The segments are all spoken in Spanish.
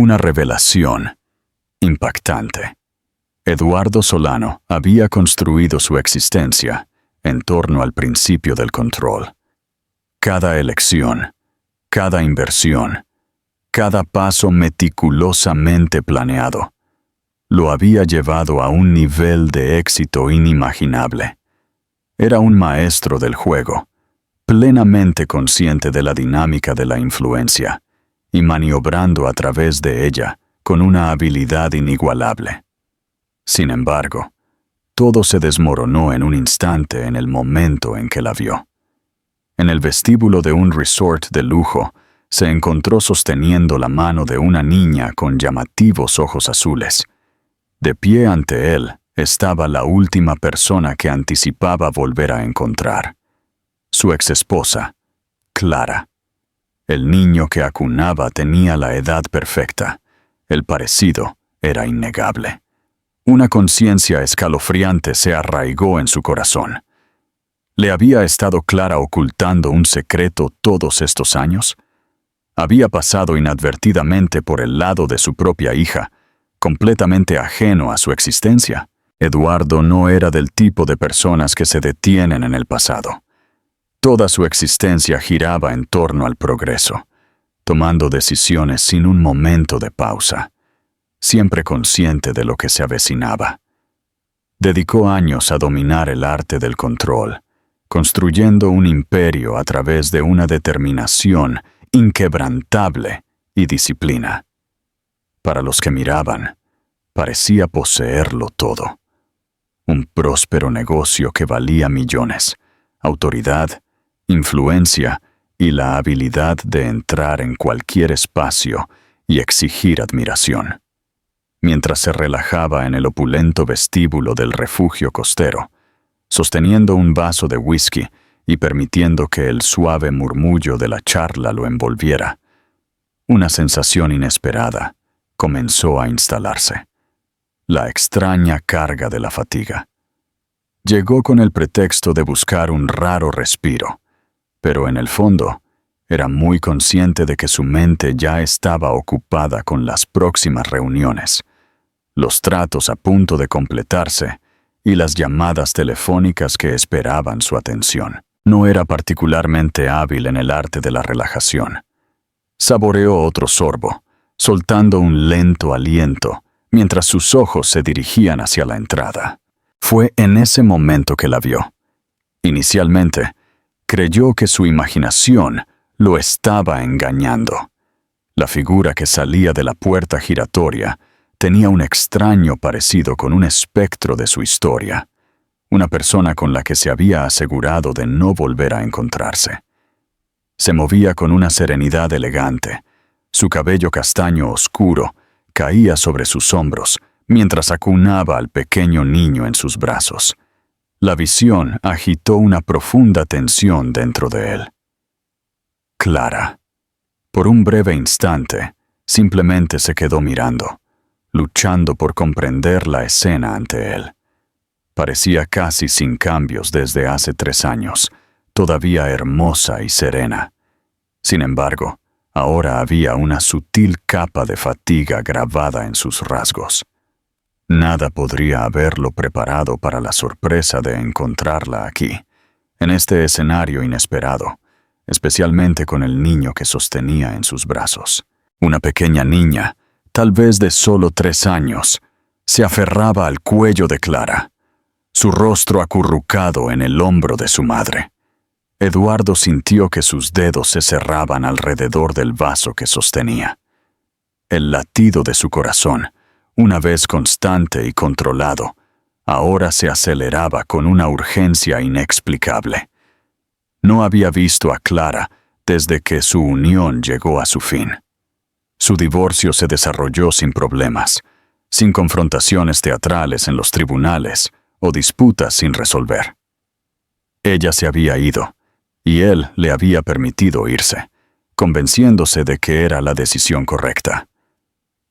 Una revelación impactante. Eduardo Solano había construido su existencia en torno al principio del control. Cada elección, cada inversión, cada paso meticulosamente planeado, lo había llevado a un nivel de éxito inimaginable. Era un maestro del juego, plenamente consciente de la dinámica de la influencia y maniobrando a través de ella con una habilidad inigualable. Sin embargo, todo se desmoronó en un instante en el momento en que la vio. En el vestíbulo de un resort de lujo, se encontró sosteniendo la mano de una niña con llamativos ojos azules. De pie ante él estaba la última persona que anticipaba volver a encontrar. Su exesposa, Clara. El niño que acunaba tenía la edad perfecta. El parecido era innegable. Una conciencia escalofriante se arraigó en su corazón. ¿Le había estado Clara ocultando un secreto todos estos años? Había pasado inadvertidamente por el lado de su propia hija, completamente ajeno a su existencia. Eduardo no era del tipo de personas que se detienen en el pasado. Toda su existencia giraba en torno al progreso, tomando decisiones sin un momento de pausa, siempre consciente de lo que se avecinaba. Dedicó años a dominar el arte del control, construyendo un imperio a través de una determinación inquebrantable y disciplina. Para los que miraban, parecía poseerlo todo. Un próspero negocio que valía millones, autoridad, influencia y la habilidad de entrar en cualquier espacio y exigir admiración. Mientras se relajaba en el opulento vestíbulo del refugio costero, sosteniendo un vaso de whisky y permitiendo que el suave murmullo de la charla lo envolviera, una sensación inesperada comenzó a instalarse. La extraña carga de la fatiga. Llegó con el pretexto de buscar un raro respiro, pero en el fondo era muy consciente de que su mente ya estaba ocupada con las próximas reuniones, los tratos a punto de completarse y las llamadas telefónicas que esperaban su atención. No era particularmente hábil en el arte de la relajación. Saboreó otro sorbo, soltando un lento aliento, mientras sus ojos se dirigían hacia la entrada. Fue en ese momento que la vio. Inicialmente, creyó que su imaginación lo estaba engañando. La figura que salía de la puerta giratoria tenía un extraño parecido con un espectro de su historia, una persona con la que se había asegurado de no volver a encontrarse. Se movía con una serenidad elegante. Su cabello castaño oscuro caía sobre sus hombros mientras acunaba al pequeño niño en sus brazos. La visión agitó una profunda tensión dentro de él. Clara. Por un breve instante, simplemente se quedó mirando, luchando por comprender la escena ante él. Parecía casi sin cambios desde hace 3 años, todavía hermosa y serena. Sin embargo, ahora había una sutil capa de fatiga grabada en sus rasgos. Nada podría haberlo preparado para la sorpresa de encontrarla aquí, en este escenario inesperado, especialmente con el niño que sostenía en sus brazos. Una pequeña niña, tal vez de solo 3 años, se aferraba al cuello de Clara, su rostro acurrucado en el hombro de su madre. Eduardo sintió que sus dedos se cerraban alrededor del vaso que sostenía. El latido de su corazón, una vez constante y controlado, ahora se aceleraba con una urgencia inexplicable. No había visto a Clara desde que su unión llegó a su fin. Su divorcio se desarrolló sin problemas, sin confrontaciones teatrales en los tribunales o disputas sin resolver. Ella se había ido, y él le había permitido irse, convenciéndose de que era la decisión correcta.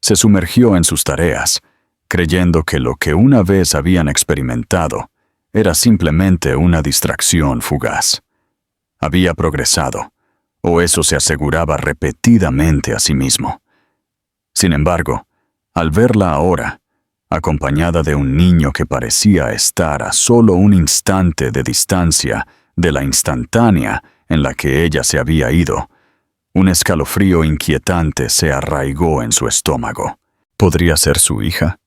Se sumergió en sus tareas, creyendo que lo que una vez habían experimentado era simplemente una distracción fugaz. Había progresado, o eso se aseguraba repetidamente a sí mismo. Sin embargo, al verla ahora, acompañada de un niño que parecía estar a solo un instante de distancia de la instantánea en la que ella se había ido, un escalofrío inquietante se arraigó en su estómago. ¿Podría ser su hija?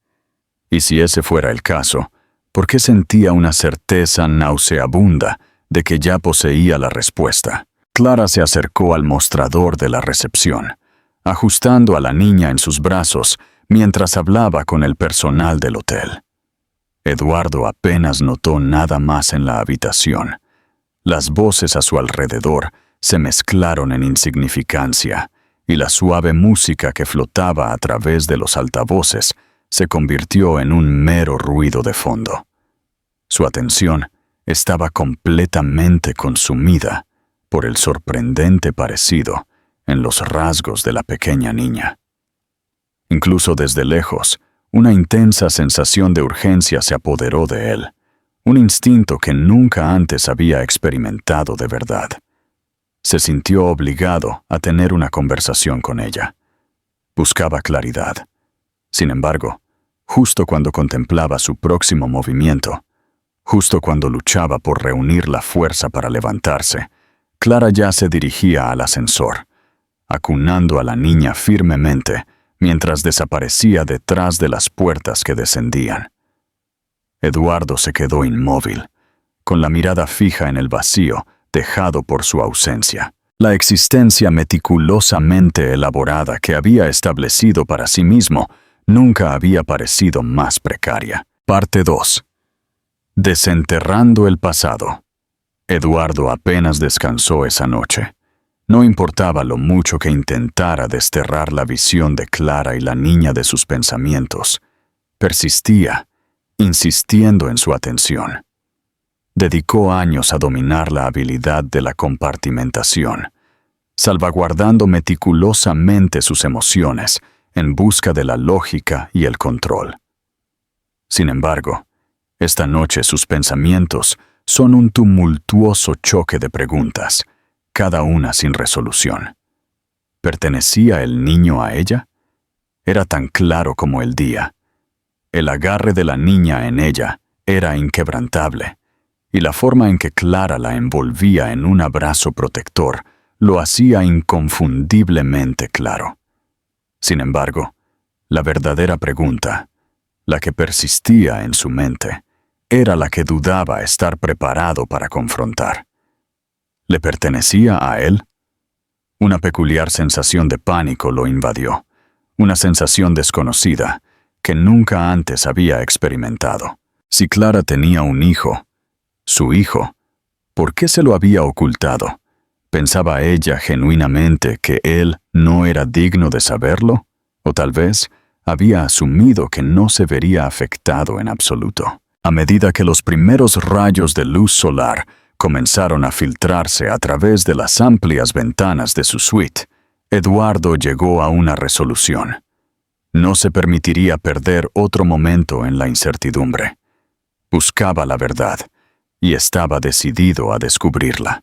Y si ese fuera el caso, ¿por qué sentía una certeza nauseabunda de que ya poseía la respuesta? Clara se acercó al mostrador de la recepción, ajustando a la niña en sus brazos mientras hablaba con el personal del hotel. Eduardo apenas notó nada más en la habitación. Las voces a su alrededor se mezclaron en insignificancia, y la suave música que flotaba a través de los altavoces se convirtió en un mero ruido de fondo. Su atención estaba completamente consumida por el sorprendente parecido en los rasgos de la pequeña niña. Incluso desde lejos, una intensa sensación de urgencia se apoderó de él, un instinto que nunca antes había experimentado de verdad. Se sintió obligado a tener una conversación con ella. Buscaba claridad. Sin embargo, justo cuando contemplaba su próximo movimiento, justo cuando luchaba por reunir la fuerza para levantarse, Clara ya se dirigía al ascensor, acunando a la niña firmemente mientras desaparecía detrás de las puertas que descendían. Eduardo se quedó inmóvil, con la mirada fija en el vacío dejado por su ausencia. La existencia meticulosamente elaborada que había establecido para sí mismo nunca había parecido más precaria. Parte 2. Desenterrando el pasado. Eduardo apenas descansó esa noche. No importaba lo mucho que intentara desterrar la visión de Clara y la niña de sus pensamientos. Persistía, insistiendo en su atención. Dedicó años a dominar la habilidad de la compartimentación, salvaguardando meticulosamente sus emociones en busca de la lógica y el control. Sin embargo, esta noche sus pensamientos son un tumultuoso choque de preguntas, cada una sin resolución. ¿Pertenecía el niño a ella? Era tan claro como el día. El agarre de la niña en ella era inquebrantable, y la forma en que Clara la envolvía en un abrazo protector lo hacía inconfundiblemente claro. Sin embargo, la verdadera pregunta, la que persistía en su mente, era la que dudaba estar preparado para confrontar. ¿Le pertenecía a él? Una peculiar sensación de pánico lo invadió, una sensación desconocida que nunca antes había experimentado. Si Clara tenía un hijo, su hijo, ¿por qué se lo había ocultado? ¿Pensaba ella genuinamente que él no era digno de saberlo? ¿O tal vez había asumido que no se vería afectado en absoluto? A medida que los primeros rayos de luz solar comenzaron a filtrarse a través de las amplias ventanas de su suite, Eduardo llegó a una resolución. No se permitiría perder otro momento en la incertidumbre. Buscaba la verdad, y estaba decidido a descubrirla.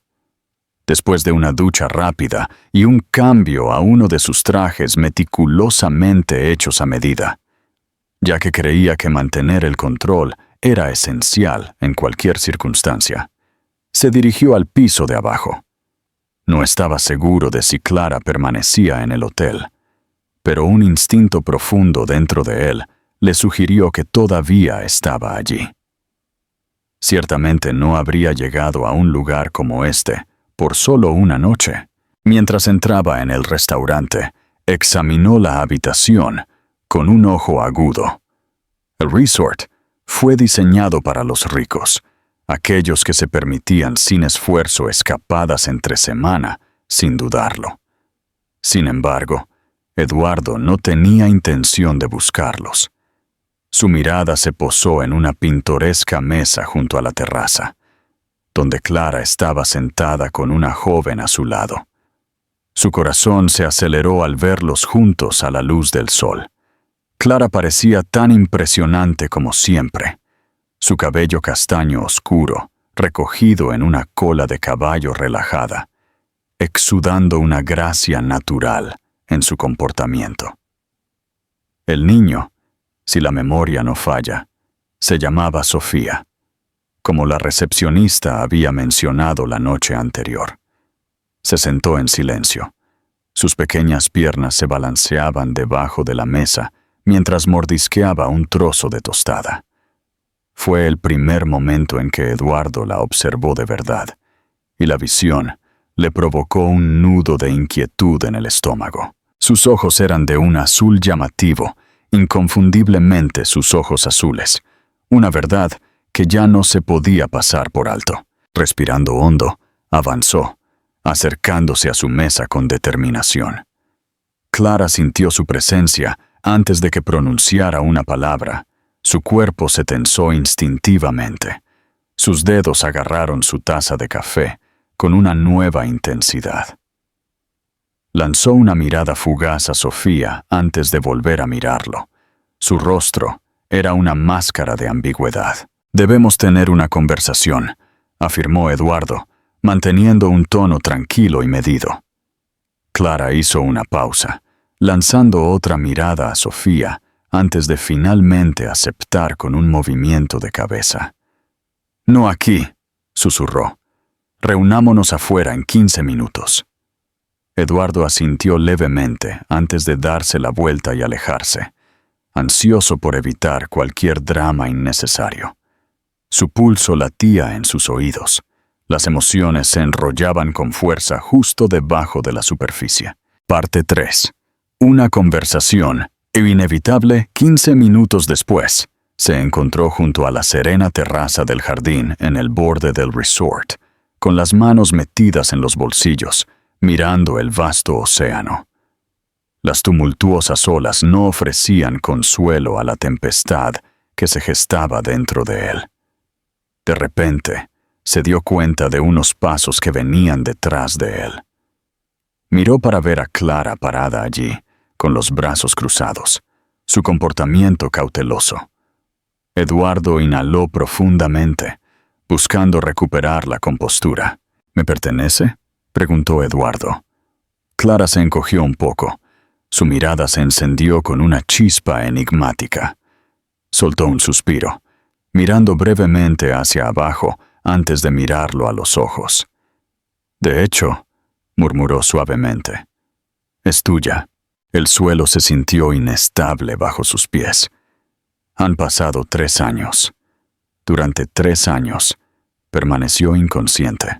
Después de una ducha rápida y un cambio a uno de sus trajes meticulosamente hechos a medida, ya que creía que mantener el control era esencial en cualquier circunstancia, se dirigió al piso de abajo. No estaba seguro de si Clara permanecía en el hotel, pero un instinto profundo dentro de él le sugirió que todavía estaba allí. Ciertamente no habría llegado a un lugar como este por solo una noche. Mientras entraba en el restaurante, examinó la habitación con un ojo agudo. El resort fue diseñado para los ricos, aquellos que se permitían sin esfuerzo escapadas entre semana, sin dudarlo. Sin embargo, Eduardo no tenía intención de buscarlos. Su mirada se posó en una pintoresca mesa junto a la terraza, donde Clara estaba sentada con una joven a su lado. Su corazón se aceleró al verlos juntos a la luz del sol. Clara parecía tan impresionante como siempre. Su cabello castaño oscuro, recogido en una cola de caballo relajada, exudando una gracia natural en su comportamiento. El niño, si la memoria no falla, se llamaba Sofía, como la recepcionista había mencionado la noche anterior. Se sentó en silencio. Sus pequeñas piernas se balanceaban debajo de la mesa mientras mordisqueaba un trozo de tostada. Fue el primer momento en que Eduardo la observó de verdad, y la visión le provocó un nudo de inquietud en el estómago. Sus ojos eran de un azul llamativo, inconfundiblemente sus ojos azules, una verdad que ya no se podía pasar por alto. Respirando hondo, avanzó, acercándose a su mesa con determinación. Clara sintió su presencia antes de que pronunciara una palabra. Su cuerpo se tensó instintivamente. Sus dedos agarraron su taza de café con una nueva intensidad. Lanzó una mirada fugaz a Sofía antes de volver a mirarlo. Su rostro era una máscara de ambigüedad. «Debemos tener una conversación», afirmó Eduardo, manteniendo un tono tranquilo y medido. Clara hizo una pausa, lanzando otra mirada a Sofía antes de finalmente aceptar con un movimiento de cabeza. «No aquí», susurró. «Reunámonos afuera en 15 minutos». Eduardo asintió levemente antes de darse la vuelta y alejarse, ansioso por evitar cualquier drama innecesario. Su pulso latía en sus oídos. Las emociones se enrollaban con fuerza justo debajo de la superficie. Parte 3. Una conversación, inevitable 15 minutos después, se encontró junto a la serena terraza del jardín en el borde del resort, con las manos metidas en los bolsillos, mirando el vasto océano. Las tumultuosas olas no ofrecían consuelo a la tempestad que se gestaba dentro de él. De repente, se dio cuenta de unos pasos que venían detrás de él. Miró para ver a Clara parada allí, con los brazos cruzados, su comportamiento cauteloso. Eduardo inhaló profundamente, buscando recuperar la compostura. «¿Me pertenece?», preguntó Eduardo. Clara se encogió un poco. Su mirada se encendió con una chispa enigmática. Soltó un suspiro, mirando brevemente hacia abajo antes de mirarlo a los ojos. «De hecho», murmuró suavemente, «es tuya». El suelo se sintió inestable bajo sus pies. Han pasado 3 años. Durante 3 años, permaneció inconsciente.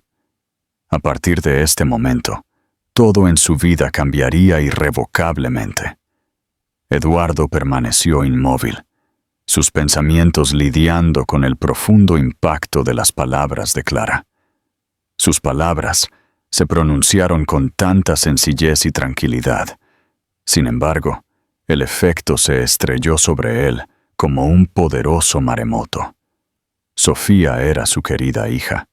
A partir de este momento, todo en su vida cambiaría irrevocablemente. Eduardo permaneció inmóvil, sus pensamientos lidiando con el profundo impacto de las palabras de Clara. Sus palabras se pronunciaron con tanta sencillez y tranquilidad. Sin embargo, el efecto se estrelló sobre él como un poderoso maremoto. Sofía era su querida hija.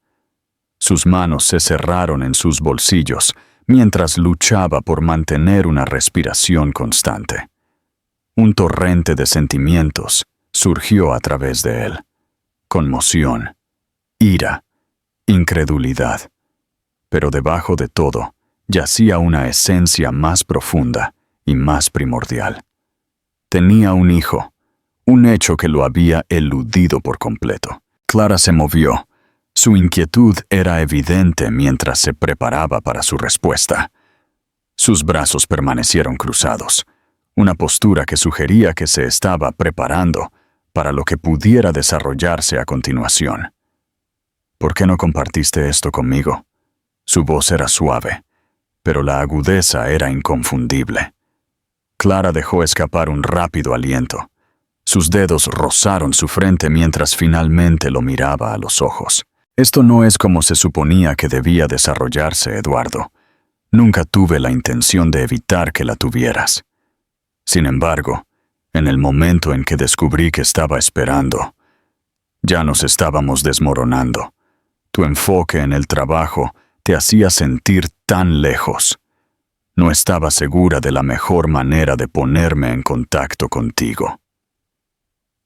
Sus manos se cerraron en sus bolsillos mientras luchaba por mantener una respiración constante. Un torrente de sentimientos surgió a través de él. Conmoción, ira, incredulidad. Pero debajo de todo yacía una esencia más profunda y más primordial. Tenía un hijo, un hecho que lo había eludido por completo. Clara se movió. Su inquietud era evidente mientras se preparaba para su respuesta. Sus brazos permanecieron cruzados, una postura que sugería que se estaba preparando para lo que pudiera desarrollarse a continuación. «¿Por qué no compartiste esto conmigo?». Su voz era suave, pero la agudeza era inconfundible. Clara dejó escapar un rápido aliento. Sus dedos rozaron su frente mientras finalmente lo miraba a los ojos. «Esto no es como se suponía que debía desarrollarse, Eduardo. Nunca tuve la intención de evitar que la tuvieras. Sin embargo, en el momento en que descubrí que estaba esperando, ya nos estábamos desmoronando. Tu enfoque en el trabajo te hacía sentir tan lejos. No estaba segura de la mejor manera de ponerme en contacto contigo».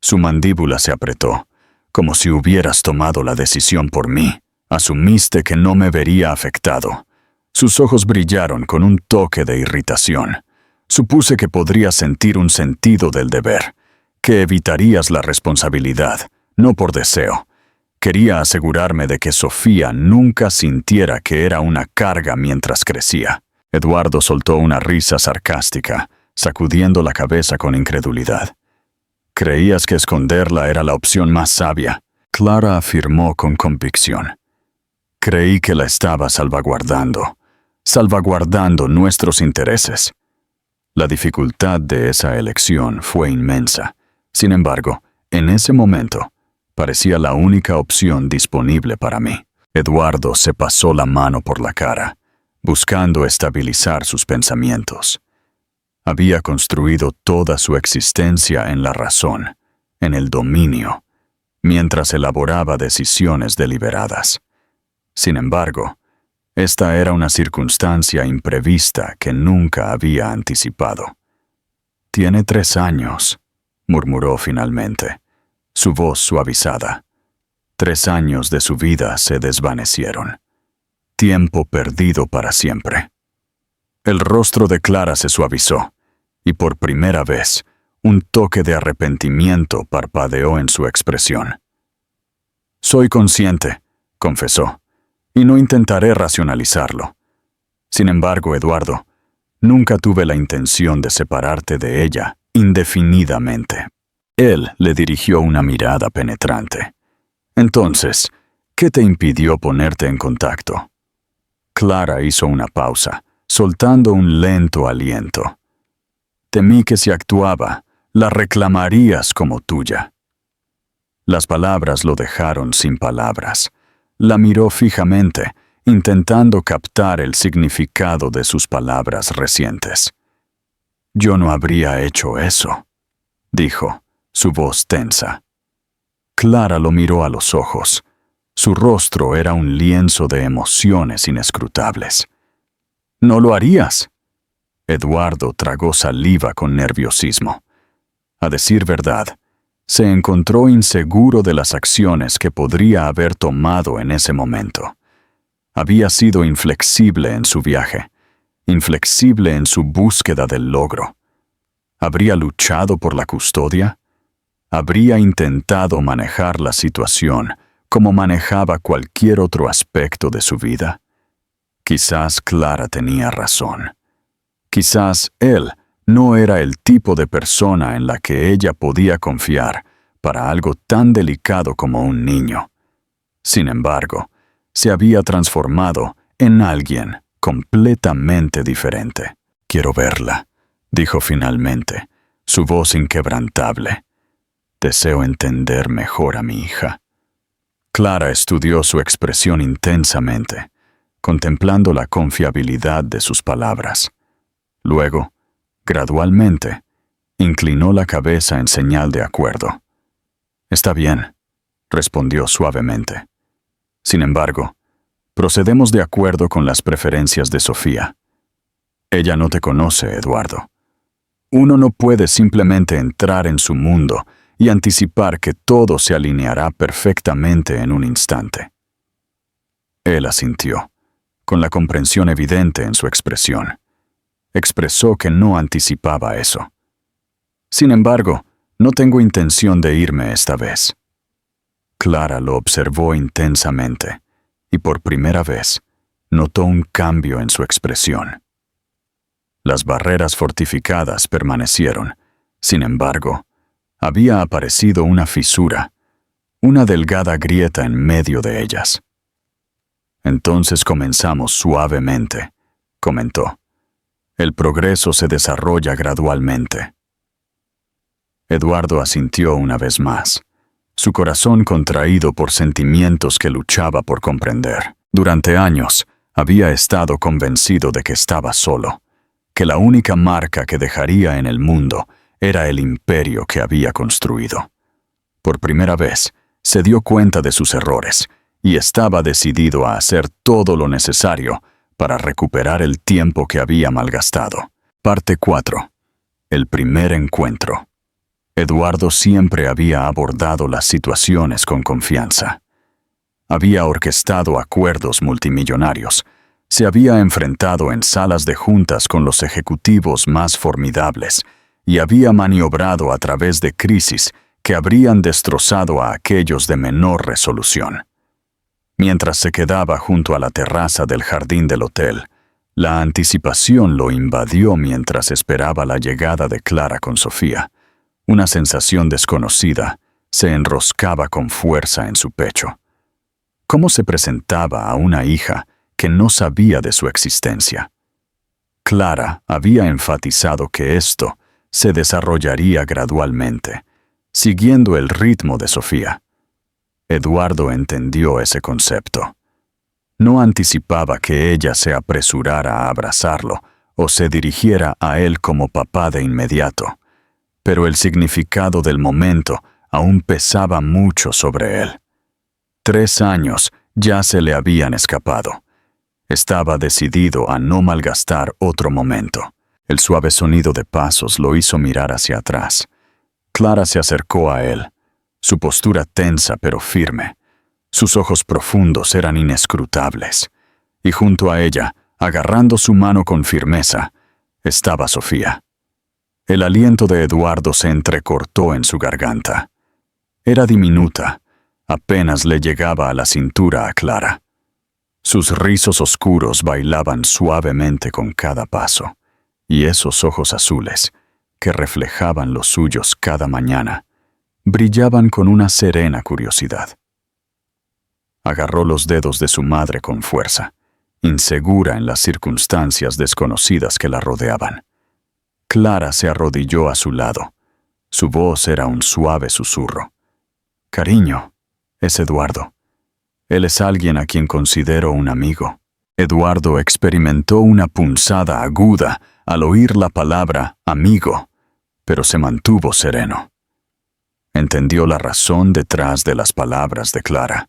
Su mandíbula se apretó, como si hubieras tomado la decisión por mí. Asumiste que no me vería afectado. Sus ojos brillaron con un toque de irritación. Supuse que podrías sentir un sentido del deber, que evitarías la responsabilidad, no por deseo. Quería asegurarme de que Sofía nunca sintiera que era una carga mientras crecía. Eduardo soltó una risa sarcástica, sacudiendo la cabeza con incredulidad. Creías que esconderla era la opción más sabia, Clara afirmó con convicción. Creí que la estaba salvaguardando nuestros intereses. La dificultad de esa elección fue inmensa. Sin embargo, en ese momento, parecía la única opción disponible para mí. Eduardo se pasó la mano por la cara, buscando estabilizar sus pensamientos. Había construido toda su existencia en la razón, en el dominio, mientras elaboraba decisiones deliberadas. Sin embargo, esta era una circunstancia imprevista que nunca había anticipado. «Tiene 3 años», murmuró finalmente, su voz suavizada. 3 años de su vida se desvanecieron. Tiempo perdido para siempre. El rostro de Clara se suavizó, y por primera vez, un toque de arrepentimiento parpadeó en su expresión. «Soy consciente», confesó, «y no intentaré racionalizarlo. Sin embargo, Eduardo, nunca tuve la intención de separarte de ella indefinidamente». Él le dirigió una mirada penetrante. «Entonces, ¿qué te impidió ponerte en contacto?» Clara hizo una pausa, soltando un lento aliento. «Temí que si actuaba, la reclamarías como tuya». Las palabras lo dejaron sin palabras. La miró fijamente, intentando captar el significado de sus palabras recientes. «Yo no habría hecho eso», dijo, su voz tensa. Clara lo miró a los ojos. Su rostro era un lienzo de emociones inescrutables. «¿No lo harías?» Eduardo tragó saliva con nerviosismo. A decir verdad, se encontró inseguro de las acciones que podría haber tomado en ese momento. Había sido inflexible en su viaje, inflexible en su búsqueda del logro. ¿Habría luchado por la custodia? ¿Habría intentado manejar la situación como manejaba cualquier otro aspecto de su vida? Quizás Clara tenía razón. Quizás él no era el tipo de persona en la que ella podía confiar para algo tan delicado como un niño. Sin embargo, se había transformado en alguien completamente diferente. «Quiero verla», dijo finalmente, su voz inquebrantable. «Deseo entender mejor a mi hija». Clara estudió su expresión intensamente, contemplando la confiabilidad de sus palabras. Luego, gradualmente, inclinó la cabeza en señal de acuerdo. «Está bien», respondió suavemente. «Sin embargo, procedemos de acuerdo con las preferencias de Sofía. Ella no te conoce, Eduardo. Uno no puede simplemente entrar en su mundo y anticipar que todo se alineará perfectamente en un instante». Él asintió, con la comprensión evidente en su expresión. Expresó que no anticipaba eso. «Sin embargo, no tengo intención de irme esta vez». Clara lo observó intensamente, y por primera vez notó un cambio en su expresión. Las barreras fortificadas permanecieron. Sin embargo, había aparecido una fisura, una delgada grieta en medio de ellas. «Entonces comenzamos suavemente», comentó. «El progreso se desarrolla gradualmente». Eduardo asintió una vez más, su corazón contraído por sentimientos que luchaba por comprender. Durante años, había estado convencido de que estaba solo, que la única marca que dejaría en el mundo era el imperio que había construido. Por primera vez, se dio cuenta de sus errores y estaba decidido a hacer todo lo necesario para recuperar el tiempo que había malgastado. Parte 4. El primer encuentro. Eduardo siempre había abordado las situaciones con confianza. Había orquestado acuerdos multimillonarios, Se había enfrentado en salas de juntas con los ejecutivos más formidables y había maniobrado a través de crisis que habrían destrozado a aquellos de menor resolución. Mientras se quedaba junto a la terraza del jardín del hotel, la anticipación lo invadió mientras esperaba la llegada de Clara con Sofía. Una sensación desconocida se enroscaba con fuerza en su pecho. ¿Cómo se presentaba a una hija que no sabía de su existencia? Clara había enfatizado que esto se desarrollaría gradualmente, siguiendo el ritmo de Sofía. Eduardo entendió ese concepto. No anticipaba que ella se apresurara a abrazarlo o se dirigiera a él como papá de inmediato, pero el significado del momento aún pesaba mucho sobre él. 3 años ya se le habían escapado. Estaba decidido a no malgastar otro momento. El suave sonido de pasos lo hizo mirar hacia atrás. Clara se acercó a él, su postura tensa pero firme. Sus ojos profundos eran inescrutables, y junto a ella, agarrando su mano con firmeza, estaba Sofía. El aliento de Eduardo se entrecortó en su garganta. Era diminuta, apenas le llegaba a la cintura a Clara. Sus rizos oscuros bailaban suavemente con cada paso, y esos ojos azules, que reflejaban los suyos cada mañana, brillaban con una serena curiosidad. Agarró los dedos de su madre con fuerza, insegura en las circunstancias desconocidas que la rodeaban. Clara se arrodilló a su lado. Su voz era un suave susurro. «Cariño, es Eduardo. Él es alguien a quien considero un amigo». Eduardo experimentó una punzada aguda al oír la palabra amigo, pero se mantuvo sereno. Entendió la razón detrás de las palabras de Clara.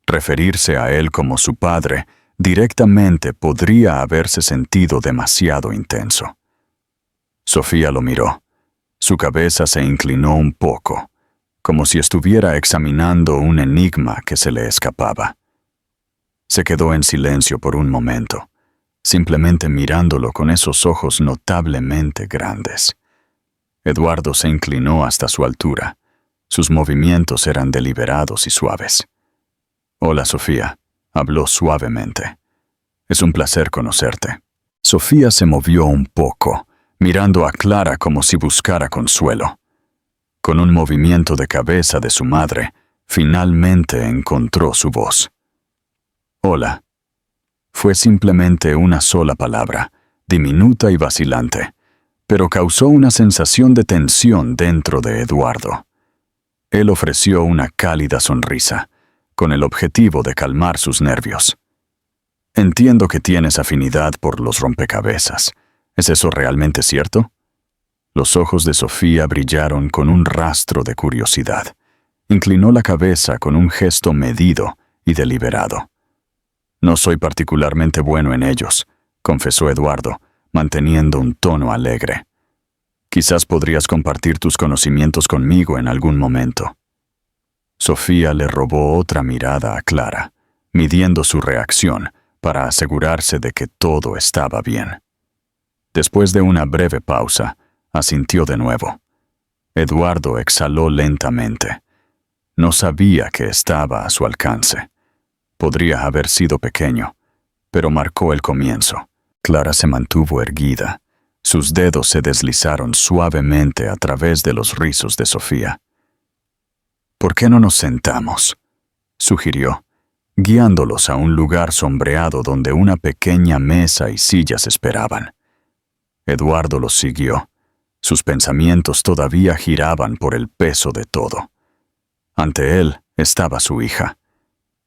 Referirse a él como su padre directamente podría haberse sentido demasiado intenso. Sofía lo miró. Su cabeza se inclinó un poco, como si estuviera examinando un enigma que se le escapaba. Se quedó en silencio por un momento, simplemente mirándolo con esos ojos notablemente grandes. Eduardo se inclinó hasta su altura. Sus movimientos eran deliberados y suaves. «Hola, Sofía», habló suavemente. «Es un placer conocerte». Sofía se movió un poco, mirando a Clara como si buscara consuelo. Con un movimiento de cabeza de su madre, finalmente encontró su voz. «Hola». Fue simplemente una sola palabra, diminuta y vacilante, pero causó una sensación de tensión dentro de Eduardo. Él ofreció una cálida sonrisa, con el objetivo de calmar sus nervios. «Entiendo que tienes afinidad por los rompecabezas. ¿Es eso realmente cierto?» Los ojos de Sofía brillaron con un rastro de curiosidad. Inclinó la cabeza con un gesto medido y deliberado. «No soy particularmente bueno en ellos», confesó Eduardo, manteniendo un tono alegre. «Quizás podrías compartir tus conocimientos conmigo en algún momento». Sofía le robó otra mirada a Clara, midiendo su reacción para asegurarse de que todo estaba bien. Después de una breve pausa, asintió de nuevo. Eduardo exhaló lentamente. No sabía que estaba a su alcance. Podría haber sido pequeño, pero marcó el comienzo. Clara se mantuvo erguida. Sus dedos se deslizaron suavemente a través de los rizos de Sofía. «¿Por qué no nos sentamos?», sugirió, guiándolos a un lugar sombreado donde una pequeña mesa y sillas esperaban. Eduardo los siguió. Sus pensamientos todavía giraban por el peso de todo. Ante él estaba su hija.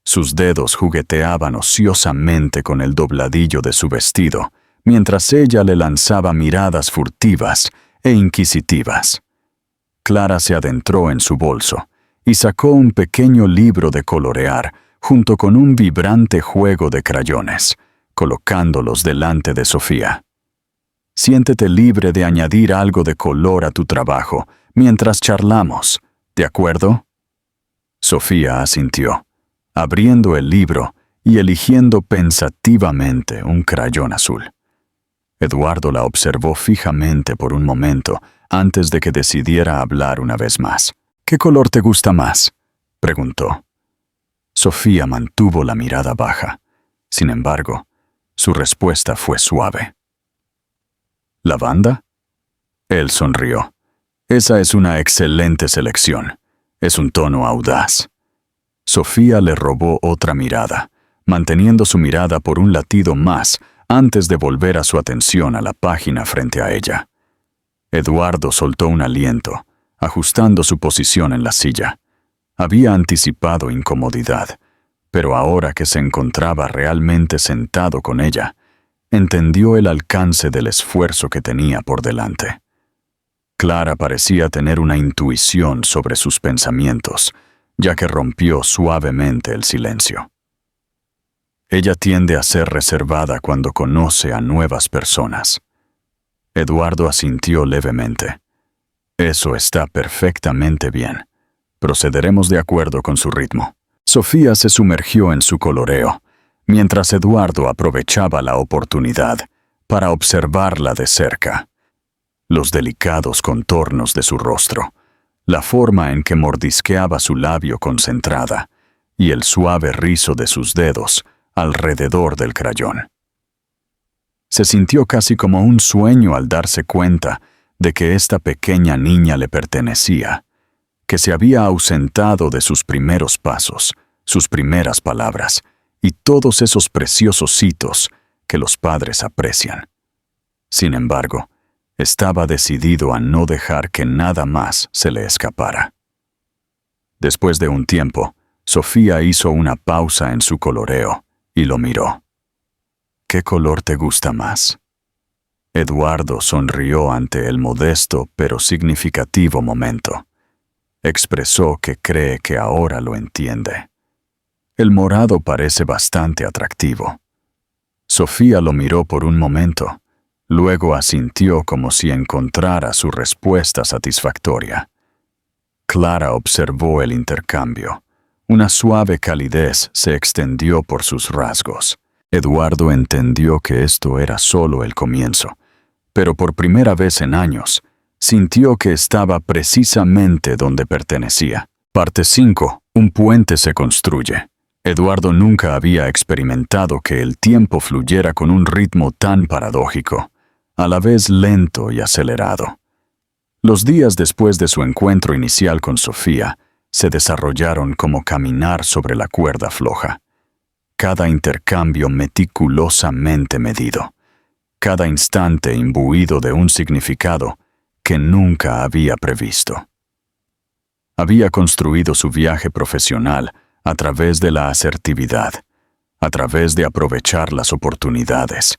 Sus dedos jugueteaban ociosamente con el dobladillo de su vestido, mientras ella le lanzaba miradas furtivas e inquisitivas. Clara se adentró en su bolso y sacó un pequeño libro de colorear junto con un vibrante juego de crayones, colocándolos delante de Sofía. «Siéntete libre de añadir algo de color a tu trabajo mientras charlamos, ¿de acuerdo?» Sofía asintió, abriendo el libro y eligiendo pensativamente un crayón azul. Eduardo la observó fijamente por un momento antes de que decidiera hablar una vez más. «¿Qué color te gusta más?», preguntó. Sofía mantuvo la mirada baja. Sin embargo, su respuesta fue suave. «¿Lavanda?». Él sonrió. «Esa es una excelente selección. Es un tono audaz». Sofía le robó otra mirada, manteniendo su mirada por un latido más antes de volver a su atención a la página frente a ella. Eduardo soltó un aliento, ajustando su posición en la silla. Había anticipado incomodidad, pero ahora que se encontraba realmente sentado con ella, entendió el alcance del esfuerzo que tenía por delante. Clara parecía tener una intuición sobre sus pensamientos, ya que rompió suavemente el silencio. Ella tiende a ser reservada cuando conoce a nuevas personas. Eduardo asintió levemente. «Eso está perfectamente bien. Procederemos de acuerdo con su ritmo». Sofía se sumergió en su coloreo, mientras Eduardo aprovechaba la oportunidad para observarla de cerca. Los delicados contornos de su rostro, la forma en que mordisqueaba su labio concentrada y el suave rizo de sus dedos alrededor del crayón. Se sintió casi como un sueño al darse cuenta de que esta pequeña niña le pertenecía, que se había ausentado de sus primeros pasos, sus primeras palabras y todos esos preciosos hitos que los padres aprecian. Sin embargo, estaba decidido a no dejar que nada más se le escapara. Después de un tiempo, Sofía hizo una pausa en su coloreo y lo miró. «¿Qué color te gusta más?». Eduardo sonrió ante el modesto pero significativo momento. Expresó que cree que ahora lo entiende. «El morado parece bastante atractivo». Sofía lo miró por un momento, luego asintió como si encontrara su respuesta satisfactoria. Clara observó el intercambio. Una suave calidez se extendió por sus rasgos. Eduardo entendió que esto era solo el comienzo, pero por primera vez en años, sintió que estaba precisamente donde pertenecía. Parte 5. Un puente se construye. Eduardo nunca había experimentado que el tiempo fluyera con un ritmo tan paradójico, a la vez lento y acelerado. Los días después de su encuentro inicial con Sofía se desarrollaron como caminar sobre la cuerda floja. Cada intercambio meticulosamente medido, cada instante imbuido de un significado que nunca había previsto. Había construido su viaje profesional a través de la asertividad, a través de aprovechar las oportunidades,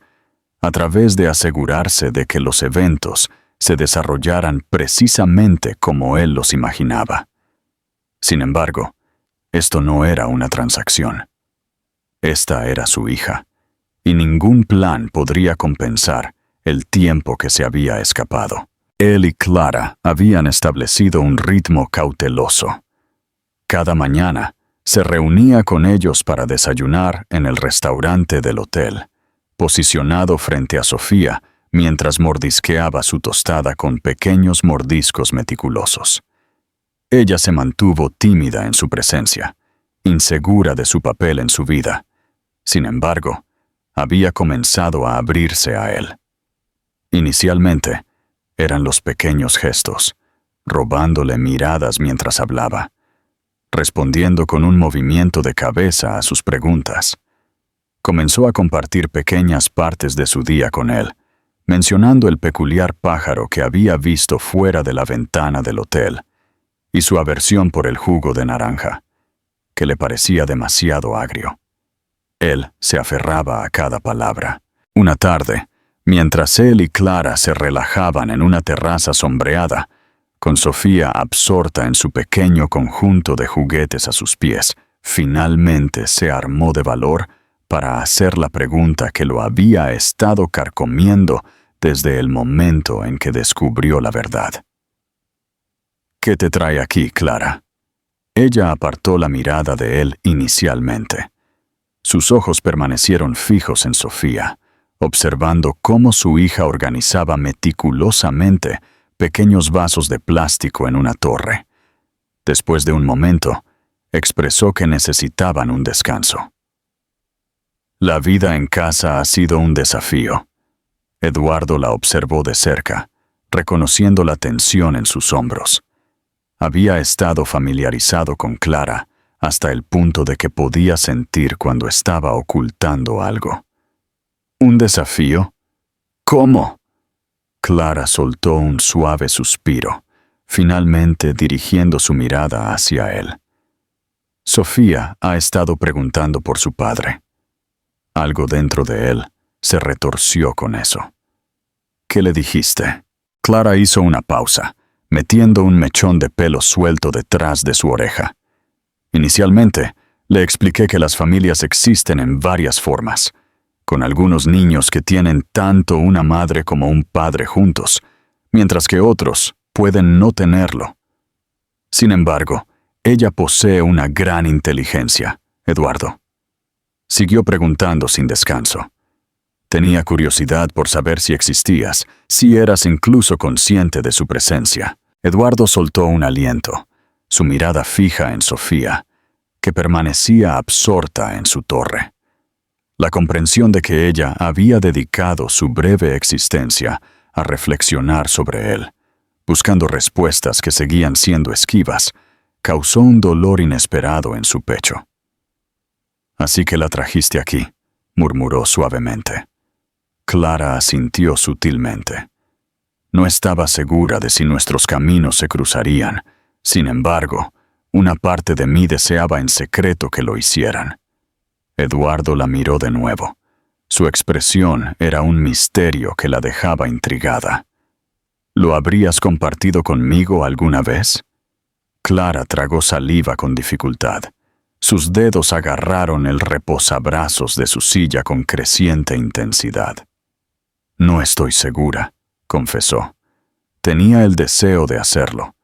a través de asegurarse de que los eventos se desarrollaran precisamente como él los imaginaba. Sin embargo, esto no era una transacción. Esta era su hija, y ningún plan podría compensar el tiempo que se había escapado. Él y Clara habían establecido un ritmo cauteloso. Cada mañana se reunía con ellos para desayunar en el restaurante del hotel, posicionado frente a Sofía mientras mordisqueaba su tostada con pequeños mordiscos meticulosos. Ella se mantuvo tímida en su presencia, insegura de su papel en su vida. Sin embargo, había comenzado a abrirse a él. Inicialmente, eran los pequeños gestos, robándole miradas mientras hablaba, respondiendo con un movimiento de cabeza a sus preguntas. Comenzó a compartir pequeñas partes de su día con él, mencionando el peculiar pájaro que había visto fuera de la ventana del hotel y su aversión por el jugo de naranja, que le parecía demasiado agrio. Él se aferraba a cada palabra. Una tarde, mientras él y Clara se relajaban en una terraza sombreada, con Sofía absorta en su pequeño conjunto de juguetes a sus pies, finalmente se armó de valor para hacer la pregunta que lo había estado carcomiendo desde el momento en que descubrió la verdad. «¿Qué te trae aquí, Clara?». Ella apartó la mirada de él inicialmente. Sus ojos permanecieron fijos en Sofía, observando cómo su hija organizaba meticulosamente pequeños vasos de plástico en una torre. Después de un momento, expresó que necesitaban un descanso. La vida en casa ha sido un desafío. Eduardo la observó de cerca, reconociendo la tensión en sus hombros. Había estado familiarizado con Clara hasta el punto de que podía sentir cuando estaba ocultando algo. ¿Un desafío? ¿Cómo? Clara soltó un suave suspiro, finalmente dirigiendo su mirada hacia él. Sofía ha estado preguntando por su padre. Algo dentro de él se retorció con eso. ¿Qué le dijiste? Clara hizo una pausa, metiendo un mechón de pelo suelto detrás de su oreja. Inicialmente, le expliqué que las familias existen en varias formas, con algunos niños que tienen tanto una madre como un padre juntos, mientras que otros pueden no tenerlo. Sin embargo, ella posee una gran inteligencia, Eduardo. Siguió preguntando sin descanso. Tenía curiosidad por saber si existías, si eras incluso consciente de su presencia. Eduardo soltó un aliento, su mirada fija en Sofía, que permanecía absorta en su torre. La comprensión de que ella había dedicado su breve existencia a reflexionar sobre él, buscando respuestas que seguían siendo esquivas, causó un dolor inesperado en su pecho. «Así que la trajiste aquí», murmuró suavemente. Clara asintió sutilmente. No estaba segura de si nuestros caminos se cruzarían. Sin embargo, una parte de mí deseaba en secreto que lo hicieran. Eduardo la miró de nuevo. Su expresión era un misterio que la dejaba intrigada. ¿Lo habrías compartido conmigo alguna vez? Clara tragó saliva con dificultad. Sus dedos agarraron el reposabrazos de su silla con creciente intensidad. «No estoy segura», confesó. «Tenía el deseo de hacerlo.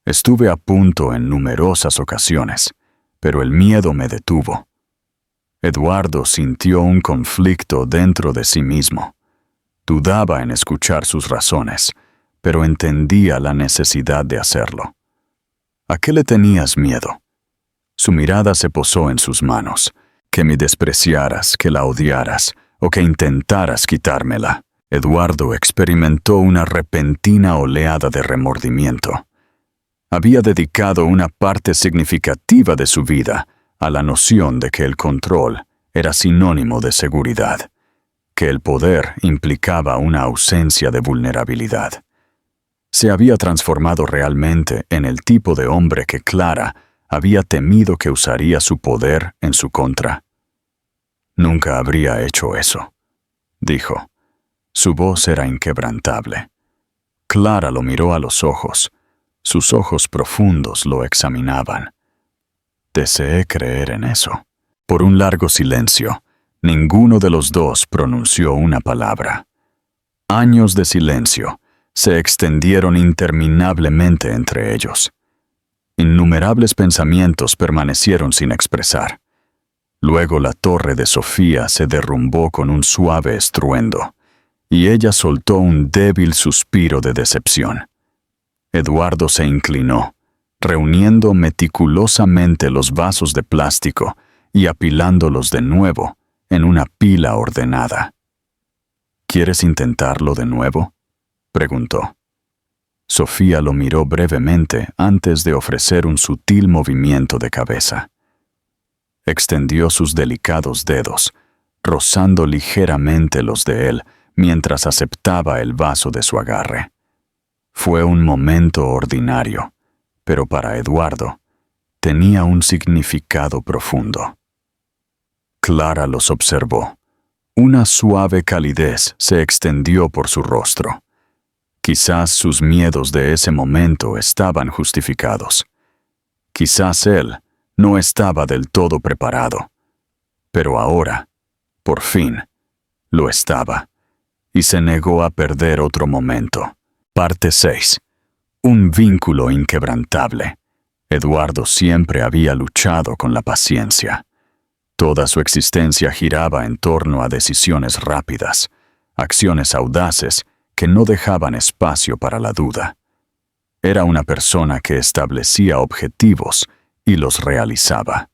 Estuve a punto en numerosas ocasiones, pero el miedo me detuvo». Eduardo sintió un conflicto dentro de sí mismo. Dudaba en escuchar sus razones, pero entendía la necesidad de hacerlo. ¿A qué le tenías miedo? Su mirada se posó en sus manos. Que me despreciaras, que la odiaras, o que intentaras quitármela. Eduardo experimentó una repentina oleada de remordimiento. Había dedicado una parte significativa de su vida a la noción de que el control era sinónimo de seguridad, que el poder implicaba una ausencia de vulnerabilidad. Se había transformado realmente en el tipo de hombre que Clara había temido que usaría su poder en su contra. «Nunca habría hecho eso», dijo. Su voz era inquebrantable. Clara lo miró a los ojos. Sus ojos profundos lo examinaban. Deseé creer en eso. Por un largo silencio, ninguno de los dos pronunció una palabra. Años de silencio se extendieron interminablemente entre ellos. Innumerables pensamientos permanecieron sin expresar. Luego la torre de Sofía se derrumbó con un suave estruendo, y ella soltó un débil suspiro de decepción. Eduardo se inclinó, reuniendo meticulosamente los vasos de plástico y apilándolos de nuevo en una pila ordenada. «¿Quieres intentarlo de nuevo?», preguntó. Sofía lo miró brevemente antes de ofrecer un sutil movimiento de cabeza. Extendió sus delicados dedos, rozando ligeramente los de él mientras aceptaba el vaso de su agarre. Fue un momento ordinario, pero para Eduardo tenía un significado profundo. Clara los observó. Una suave calidez se extendió por su rostro. Quizás sus miedos de ese momento estaban justificados. Quizás él no estaba del todo preparado. Pero ahora, por fin, lo estaba, y se negó a perder otro momento. Parte 6. Un vínculo inquebrantable. Eduardo siempre había luchado con la paciencia. Toda su existencia giraba en torno a decisiones rápidas, acciones audaces que no dejaban espacio para la duda. Era una persona que establecía objetivos y los realizaba,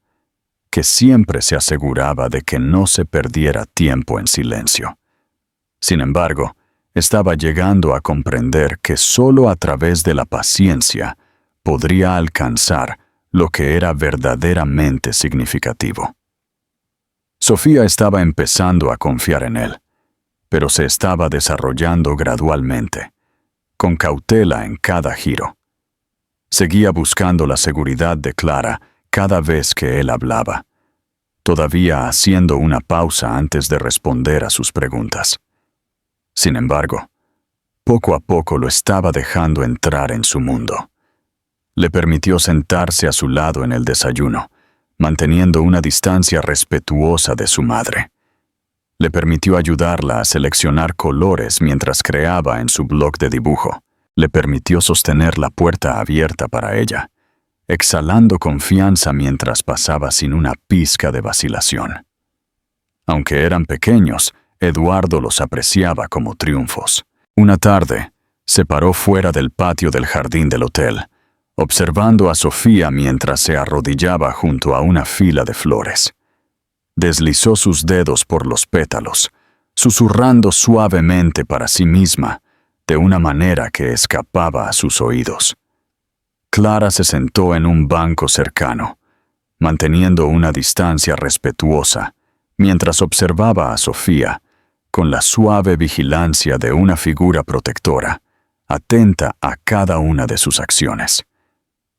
que siempre se aseguraba de que no se perdiera tiempo en silencio. Sin embargo, estaba llegando a comprender que solo a través de la paciencia podría alcanzar lo que era verdaderamente significativo. Sofía estaba empezando a confiar en él, pero se estaba desarrollando gradualmente, con cautela en cada giro. Seguía buscando la seguridad de Clara cada vez que él hablaba, todavía haciendo una pausa antes de responder a sus preguntas. Sin embargo, poco a poco lo estaba dejando entrar en su mundo. Le permitió sentarse a su lado en el desayuno, manteniendo una distancia respetuosa de su madre. Le permitió ayudarla a seleccionar colores mientras creaba en su blog de dibujo. Le permitió sostener la puerta abierta para ella, exhalando confianza mientras pasaba sin una pizca de vacilación. Aunque eran pequeños, Eduardo los apreciaba como triunfos. Una tarde, se paró fuera del patio del jardín del hotel, observando a Sofía mientras se arrodillaba junto a una fila de flores. Deslizó sus dedos por los pétalos, susurrando suavemente para sí misma, de una manera que escapaba a sus oídos. Clara se sentó en un banco cercano, manteniendo una distancia respetuosa, mientras observaba a Sofía, con la suave vigilancia de una figura protectora, atenta a cada una de sus acciones.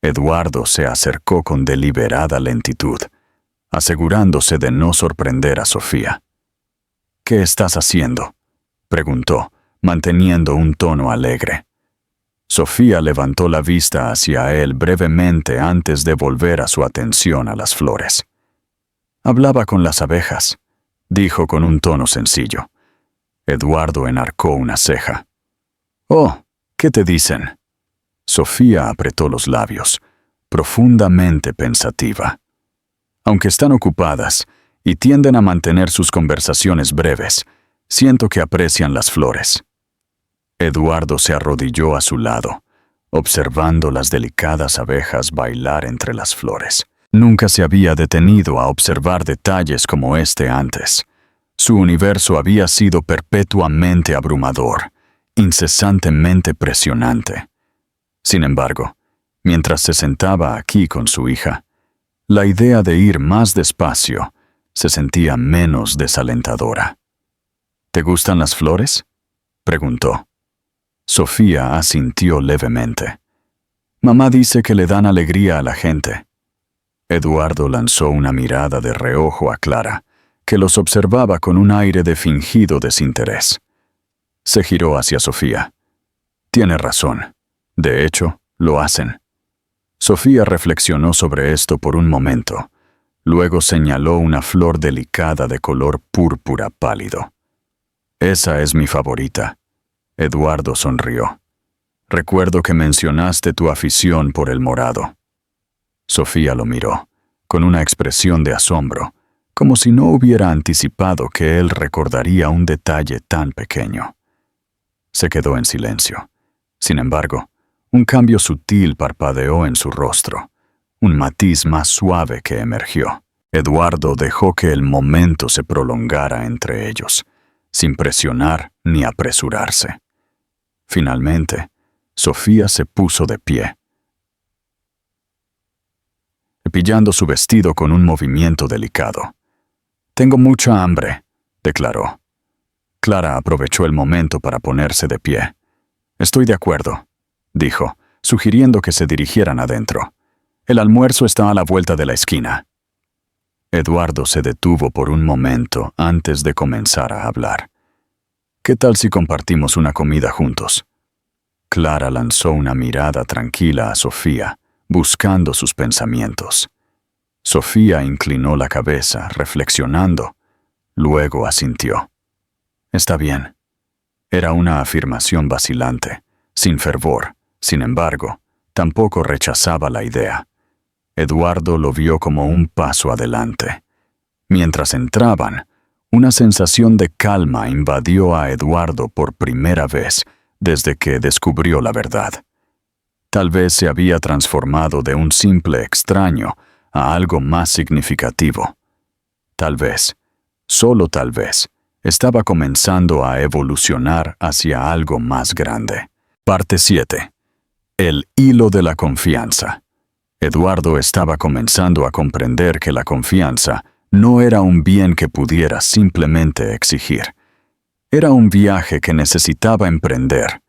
Eduardo se acercó con deliberada lentitud, asegurándose de no sorprender a Sofía. «¿Qué estás haciendo?», preguntó, manteniendo un tono alegre. Sofía levantó la vista hacia él brevemente antes de volver a su atención a las flores. «Hablaba con las abejas», dijo con un tono sencillo. Eduardo enarcó una ceja. «Oh, ¿qué te dicen?». Sofía apretó los labios, profundamente pensativa. «Aunque están ocupadas y tienden a mantener sus conversaciones breves, siento que aprecian las flores». Eduardo se arrodilló a su lado, observando las delicadas abejas bailar entre las flores. Nunca se había detenido a observar detalles como este antes. Su universo había sido perpetuamente abrumador, incesantemente presionante. Sin embargo, mientras se sentaba aquí con su hija, la idea de ir más despacio se sentía menos desalentadora. «¿Te gustan las flores?», preguntó. Sofía asintió levemente. «Mamá dice que le dan alegría a la gente». Eduardo lanzó una mirada de reojo a Clara, que los observaba con un aire de fingido desinterés. Se giró hacia Sofía. «Tiene razón. De hecho, lo hacen». Sofía reflexionó sobre esto por un momento. Luego señaló una flor delicada de color púrpura pálido. «Esa es mi favorita». Eduardo sonrió. «Recuerdo que mencionaste tu afición por el morado». Sofía lo miró, con una expresión de asombro, como si no hubiera anticipado que él recordaría un detalle tan pequeño. Se quedó en silencio. Sin embargo, un cambio sutil parpadeó en su rostro, un matiz más suave que emergió. Eduardo dejó que el momento se prolongara entre ellos, sin presionar ni apresurarse. Finalmente, Sofía se puso de pie, cepillando su vestido con un movimiento delicado. «Tengo mucha hambre», declaró. Clara aprovechó el momento para ponerse de pie. «Estoy de acuerdo», dijo, sugiriendo que se dirigieran adentro. «El almuerzo está a la vuelta de la esquina». Eduardo se detuvo por un momento antes de comenzar a hablar. «¿Qué tal si compartimos una comida juntos?». Clara lanzó una mirada tranquila a Sofía, buscando sus pensamientos. Sofía inclinó la cabeza, reflexionando. Luego asintió. «Está bien». Era una afirmación vacilante, sin fervor. Sin embargo, tampoco rechazaba la idea. Eduardo lo vio como un paso adelante. Mientras entraban, una sensación de calma invadió a Eduardo por primera vez desde que descubrió la verdad. Tal vez se había transformado de un simple extraño a algo más significativo. Tal vez, solo tal vez, estaba comenzando a evolucionar hacia algo más grande. Parte 7. El hilo de la confianza. Eduardo estaba comenzando a comprender que la confianza no era un bien que pudiera simplemente exigir. Era un viaje que necesitaba emprender,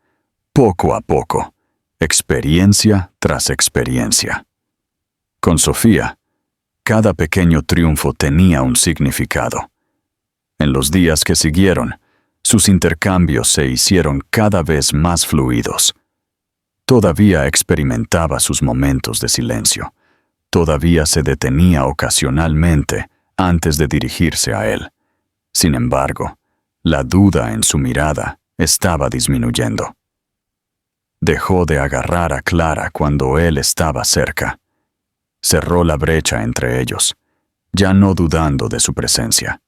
poco a poco, experiencia tras experiencia. Con Sofía, cada pequeño triunfo tenía un significado. En los días que siguieron, sus intercambios se hicieron cada vez más fluidos. Todavía experimentaba sus momentos de silencio. Todavía se detenía ocasionalmente antes de dirigirse a él. Sin embargo, la duda en su mirada estaba disminuyendo. Dejó de agarrar a Clara cuando él estaba cerca. Cerró la brecha entre ellos, ya no dudando de su presencia.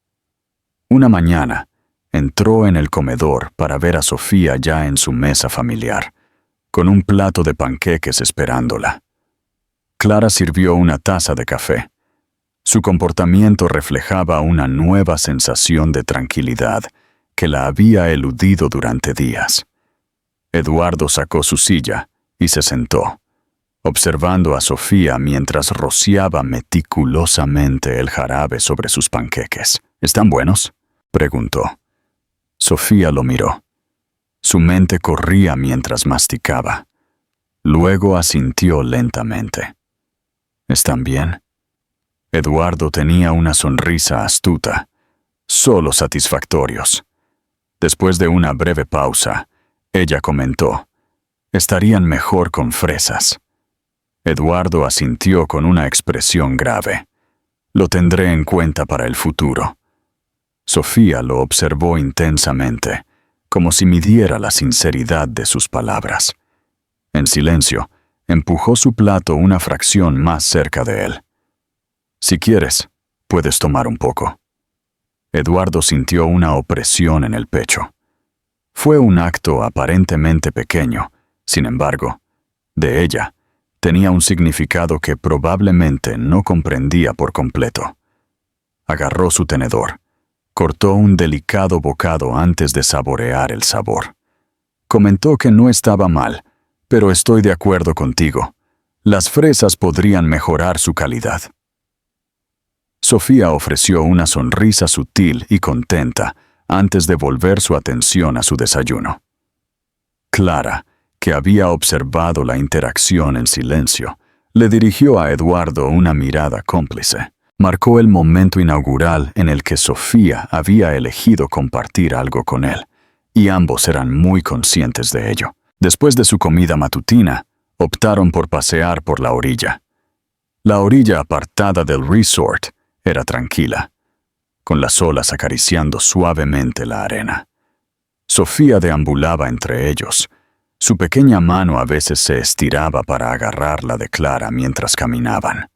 Una mañana, entró en el comedor para ver a Sofía ya en su mesa familiar, con un plato de panqueques esperándola. Clara sirvió una taza de café. Su comportamiento reflejaba una nueva sensación de tranquilidad que la había eludido durante días. Eduardo sacó su silla y se sentó, observando a Sofía mientras rociaba meticulosamente el jarabe sobre sus panqueques. ¿Están buenos?, preguntó. Sofía lo miró. Su mente corría mientras masticaba. Luego asintió lentamente. ¿Están bien? Eduardo tenía una sonrisa astuta, solo satisfactorios. Después de una breve pausa, ella comentó: «Estarían mejor con fresas». Eduardo asintió con una expresión grave. «Lo tendré en cuenta para el futuro». Sofía lo observó intensamente, como si midiera la sinceridad de sus palabras. En silencio, empujó su plato una fracción más cerca de él. «Si quieres, puedes tomar un poco». Eduardo sintió una opresión en el pecho. Fue un acto aparentemente pequeño, sin embargo, de ella, tenía un significado que probablemente no comprendía por completo. Agarró su tenedor, cortó un delicado bocado antes de saborear el sabor. Comentó que no estaba mal, pero estoy de acuerdo contigo. Las fresas podrían mejorar su calidad. Sofía ofreció una sonrisa sutil y contenta antes de volver su atención a su desayuno. Clara, que había observado la interacción en silencio, le dirigió a Eduardo una mirada cómplice. Marcó el momento inaugural en el que Sofía había elegido compartir algo con él, y ambos eran muy conscientes de ello. Después de su comida matutina, optaron por pasear por la orilla. La orilla apartada del resort era tranquila, con las olas acariciando suavemente la arena. Sofía deambulaba entre ellos. Su pequeña mano a veces se estiraba para agarrar la de Clara mientras caminaban.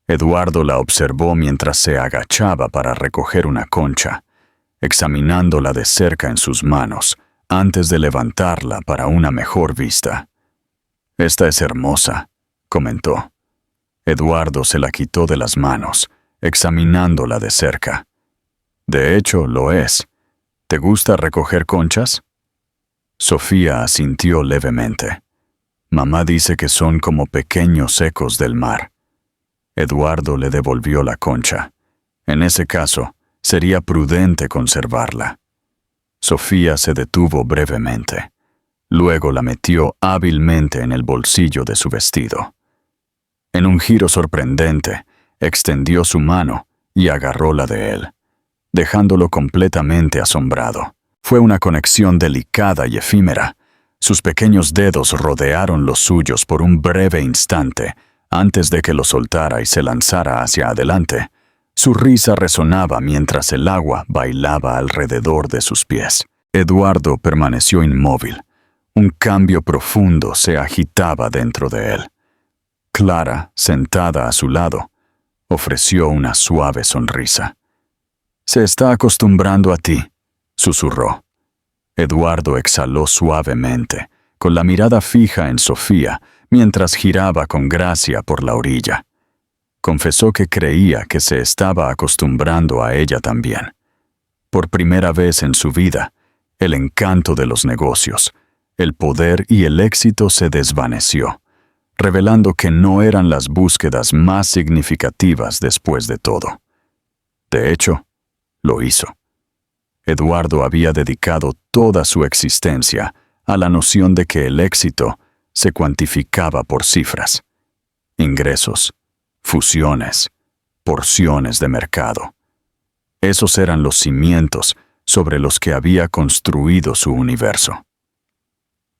Eduardo la observó mientras se agachaba para recoger una concha, examinándola de cerca en sus manos antes de levantarla para una mejor vista. «Esta es hermosa», comentó. Eduardo se la quitó de las manos, examinándola de cerca. «De hecho, lo es. ¿Te gusta recoger conchas?» Sofía asintió levemente. «Mamá dice que son como pequeños ecos del mar». Eduardo le devolvió la concha. En ese caso, sería prudente conservarla. Sofía se detuvo brevemente. Luego la metió hábilmente en el bolsillo de su vestido. En un giro sorprendente, extendió su mano y agarró la de él, dejándolo completamente asombrado. Fue una conexión delicada y efímera. Sus pequeños dedos rodearon los suyos por un breve instante antes de que lo soltara y se lanzara hacia adelante. Su risa resonaba mientras el agua bailaba alrededor de sus pies. Eduardo permaneció inmóvil. Un cambio profundo se agitaba dentro de él. Clara, sentada a su lado, ofreció una suave sonrisa. Se está acostumbrando a ti, susurró. Eduardo exhaló suavemente, con la mirada fija en Sofía, mientras giraba con gracia por la orilla. Confesó que creía que se estaba acostumbrando a ella también. Por primera vez en su vida, el encanto de los negocios, el poder y el éxito se desvaneció, revelando que no eran las búsquedas más significativas después de todo. De hecho, lo hizo. Eduardo había dedicado toda su existencia a la noción de que el éxito se cuantificaba por cifras, ingresos, fusiones, porciones de mercado. Esos eran los cimientos sobre los que había construido su universo.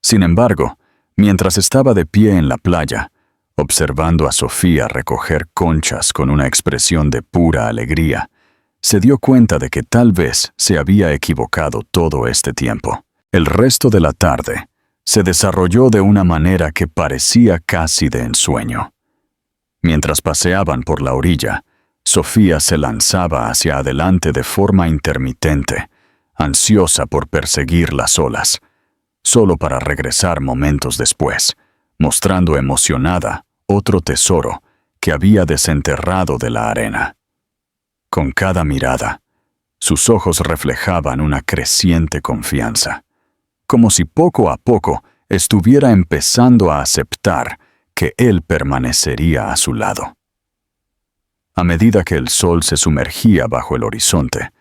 Sin embargo, mientras estaba de pie en la playa, observando a Sofía recoger conchas con una expresión de pura alegría, se dio cuenta de que tal vez se había equivocado todo este tiempo. El resto de la tarde se desarrolló de una manera que parecía casi de ensueño. Mientras paseaban por la orilla, Sofía se lanzaba hacia adelante de forma intermitente, ansiosa por perseguir las olas, solo para regresar momentos después, mostrando emocionada otro tesoro que había desenterrado de la arena. Con cada mirada, sus ojos reflejaban una creciente confianza, como si poco a poco estuviera empezando a aceptar que él permanecería a su lado. A medida que el sol se sumergía bajo el horizonte,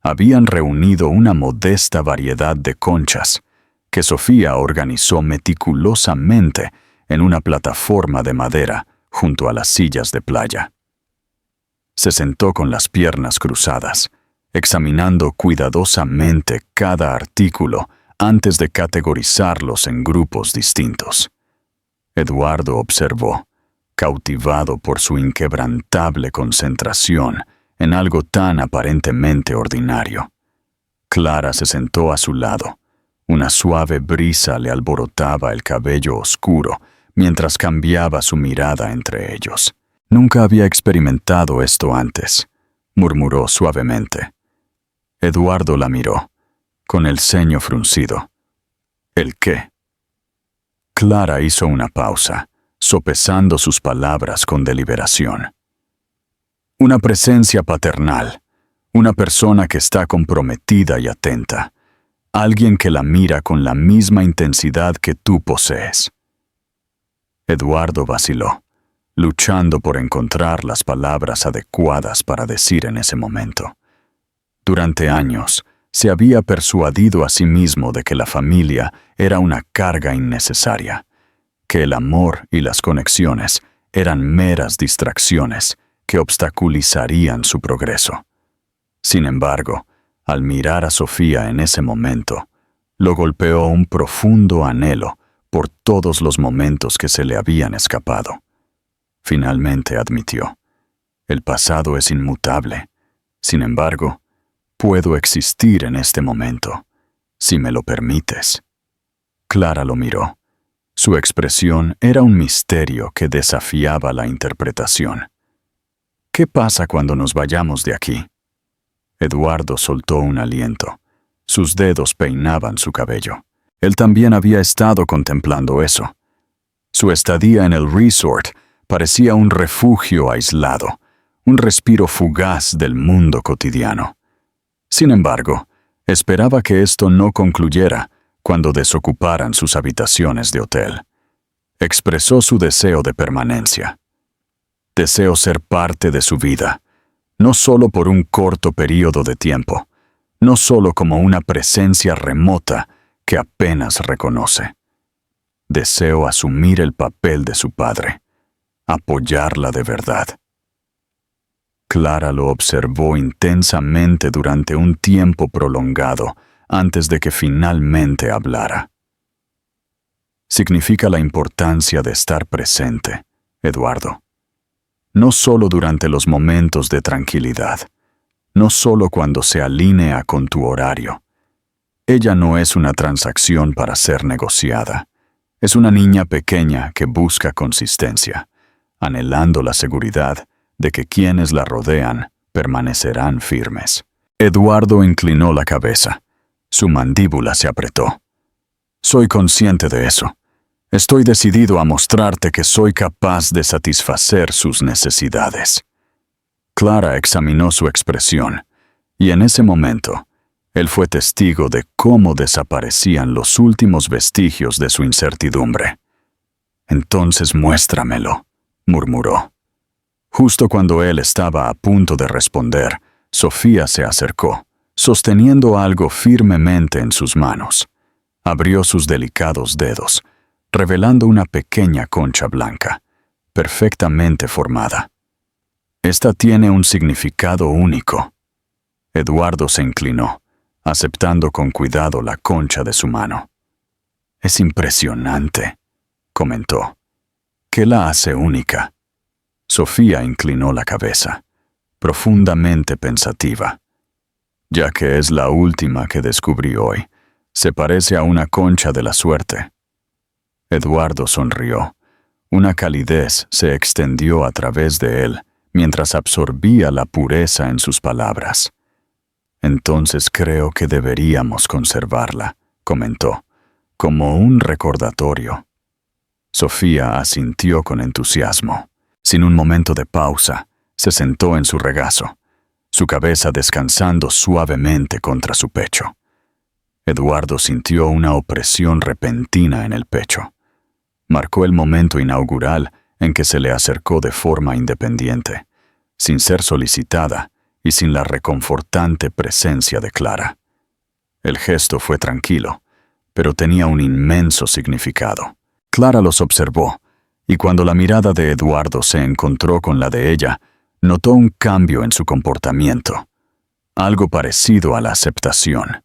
habían reunido una modesta variedad de conchas que Sofía organizó meticulosamente en una plataforma de madera junto a las sillas de playa. Se sentó con las piernas cruzadas, examinando cuidadosamente cada artículo antes de categorizarlos en grupos distintos. Eduardo observó, cautivado por su inquebrantable concentración en algo tan aparentemente ordinario. Clara se sentó a su lado. Una suave brisa le alborotaba el cabello oscuro mientras cambiaba su mirada entre ellos. Nunca había experimentado esto antes, murmuró suavemente. Eduardo la miró, con el ceño fruncido. ¿El qué? Clara hizo una pausa, sopesando sus palabras con deliberación. Una presencia paternal, una persona que está comprometida y atenta, alguien que la mira con la misma intensidad que tú posees. Eduardo vaciló, luchando por encontrar las palabras adecuadas para decir en ese momento. Durante años, se había persuadido a sí mismo de que la familia era una carga innecesaria, que el amor y las conexiones eran meras distracciones que obstaculizarían su progreso. Sin embargo, al mirar a Sofía en ese momento, lo golpeó un profundo anhelo por todos los momentos que se le habían escapado. Finalmente admitió: el pasado es inmutable. Sin embargo, puedo existir en este momento, si me lo permites. Clara lo miró. Su expresión era un misterio que desafiaba la interpretación. ¿Qué pasa cuando nos vayamos de aquí? Eduardo soltó un aliento. Sus dedos peinaban su cabello. Él también había estado contemplando eso. Su estadía en el resort parecía un refugio aislado, un respiro fugaz del mundo cotidiano. Sin embargo, esperaba que esto no concluyera cuando desocuparan sus habitaciones de hotel. Expresó su deseo de permanencia. Deseo ser parte de su vida, no solo por un corto período de tiempo, no solo como una presencia remota que apenas reconoce. Deseo asumir el papel de su padre, apoyarla de verdad. Clara lo observó intensamente durante un tiempo prolongado antes de que finalmente hablara. Significa la importancia de estar presente, Eduardo. No solo durante los momentos de tranquilidad, no solo cuando se alinea con tu horario. Ella no es una transacción para ser negociada. Es una niña pequeña que busca consistencia, anhelando la seguridad de que quienes la rodean permanecerán firmes. Eduardo inclinó la cabeza. Su mandíbula se apretó. Soy consciente de eso. Estoy decidido a mostrarte que soy capaz de satisfacer sus necesidades. Clara examinó su expresión, y en ese momento, él fue testigo de cómo desaparecían los últimos vestigios de su incertidumbre. Entonces muéstramelo, murmuró. Justo cuando él estaba a punto de responder, Sofía se acercó, sosteniendo algo firmemente en sus manos. Abrió sus delicados dedos, revelando una pequeña concha blanca, perfectamente formada. Esta tiene un significado único. Eduardo se inclinó, aceptando con cuidado la concha de su mano. Es impresionante, comentó. ¿Qué la hace única? Sofía inclinó la cabeza, profundamente pensativa. Ya que es la última que descubrí hoy, se parece a una concha de la suerte. Eduardo sonrió. Una calidez se extendió a través de él mientras absorbía la pureza en sus palabras. Entonces creo que deberíamos conservarla, comentó, como un recordatorio. Sofía asintió con entusiasmo. Sin un momento de pausa, se sentó en su regazo, su cabeza descansando suavemente contra su pecho. Eduardo sintió una opresión repentina en el pecho. Marcó el momento inaugural en que se le acercó de forma independiente, sin ser solicitada y sin la reconfortante presencia de Clara. El gesto fue tranquilo, pero tenía un inmenso significado. Clara los observó, y cuando la mirada de Eduardo se encontró con la de ella, notó un cambio en su comportamiento, algo parecido a la aceptación.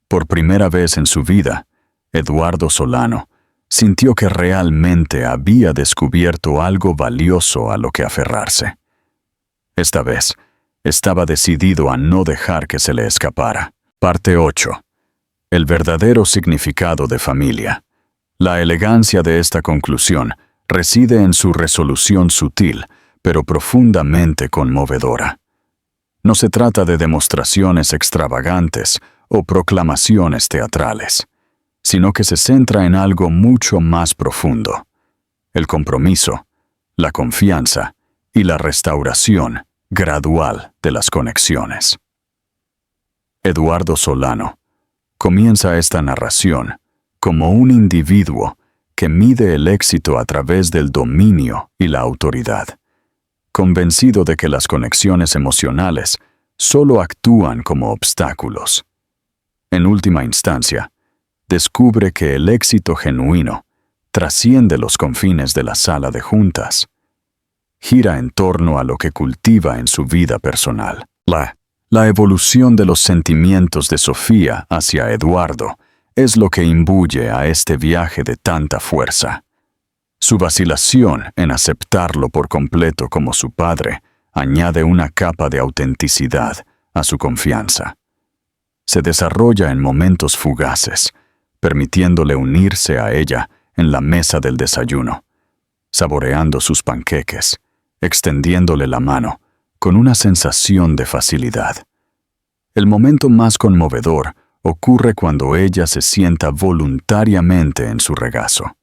Por primera vez en su vida, Eduardo Solano sintió que realmente había descubierto algo valioso a lo que aferrarse. Esta vez, estaba decidido a no dejar que se le escapara. Parte 8. El verdadero significado de familia. La elegancia de esta conclusión reside en su resolución sutil, pero profundamente conmovedora. No se trata de demostraciones extravagantes o proclamaciones teatrales, sino que se centra en algo mucho más profundo: el compromiso, la confianza y la restauración gradual de las conexiones. Eduardo Solano comienza esta narración como un individuo que mide el éxito a través del dominio y la autoridad, convencido de que las conexiones emocionales solo actúan como obstáculos. En última instancia, descubre que el éxito genuino trasciende los confines de la sala de juntas. Gira en torno a lo que cultiva en su vida personal. La evolución de los sentimientos de Sofía hacia Eduardo es lo que imbuye a este viaje de tanta fuerza. Su vacilación en aceptarlo por completo como su padre añade una capa de autenticidad a su confianza. Se desarrolla en momentos fugaces, permitiéndole unirse a ella en la mesa del desayuno, saboreando sus panqueques, extendiéndole la mano, con una sensación de facilidad. El momento más conmovedor ocurre cuando ella se sienta voluntariamente en su regazo,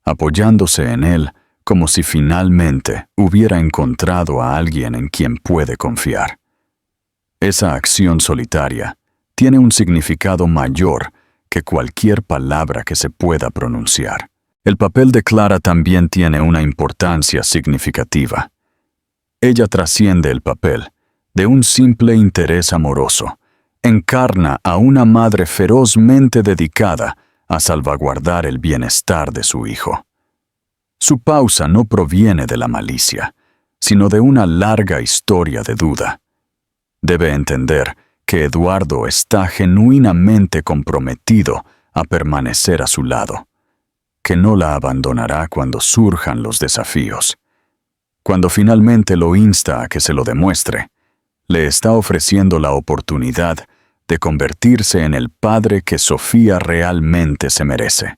apoyándose en él como si finalmente hubiera encontrado a alguien en quien puede confiar. Esa acción solitaria tiene un significado mayor que cualquier palabra que se pueda pronunciar. El papel de Clara también tiene una importancia significativa. Ella trasciende el papel de un simple interés amoroso. Encarna a una madre ferozmente dedicada a salvaguardar el bienestar de su hijo. Su pausa no proviene de la malicia, sino de una larga historia de duda. Debe entender que Eduardo está genuinamente comprometido a permanecer a su lado, que no la abandonará cuando surjan los desafíos. Cuando finalmente lo insta a que se lo demuestre, le está ofreciendo la oportunidad de convertirse en el padre que Sofía realmente se merece,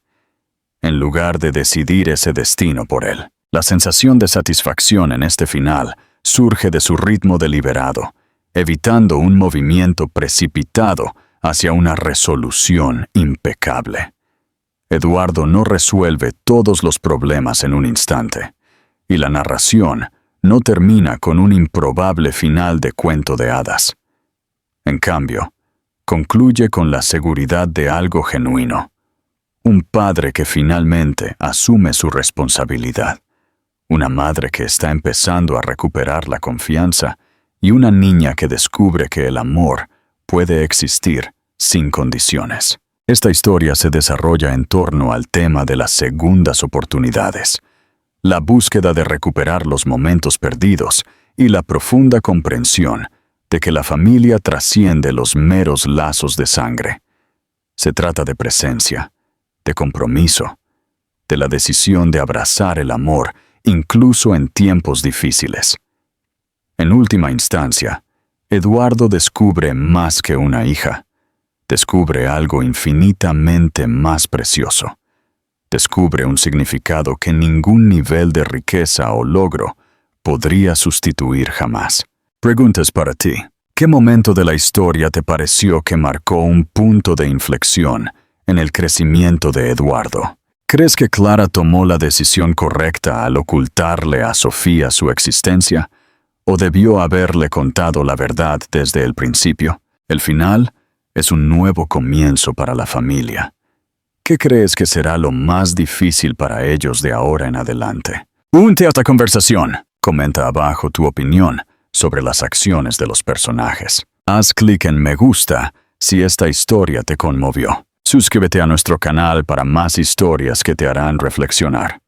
en lugar de decidir ese destino por él. La sensación de satisfacción en este final surge de su ritmo deliberado, evitando un movimiento precipitado hacia una resolución impecable. Eduardo no resuelve todos los problemas en un instante, y la narración no termina con un improbable final de cuento de hadas. En cambio, concluye con la seguridad de algo genuino. Un padre que finalmente asume su responsabilidad. Una madre que está empezando a recuperar la confianza y una niña que descubre que el amor puede existir sin condiciones. Esta historia se desarrolla en torno al tema de las segundas oportunidades, la búsqueda de recuperar los momentos perdidos y la profunda comprensión de que la familia trasciende los meros lazos de sangre. Se trata de presencia, de compromiso, de la decisión de abrazar el amor incluso en tiempos difíciles. En última instancia, Eduardo descubre más que una hija. Descubre algo infinitamente más precioso. Descubre un significado que ningún nivel de riqueza o logro podría sustituir jamás. Preguntas para ti. ¿Qué momento de la historia te pareció que marcó un punto de inflexión en el crecimiento de Eduardo? ¿Crees que Clara tomó la decisión correcta al ocultarle a Sofía su existencia? ¿O debió haberle contado la verdad desde el principio? El final es un nuevo comienzo para la familia. ¿Qué crees que será lo más difícil para ellos de ahora en adelante? Únete a esta conversación. Comenta abajo tu opinión sobre las acciones de los personajes. Haz clic en me gusta si esta historia te conmovió. Suscríbete a nuestro canal para más historias que te harán reflexionar.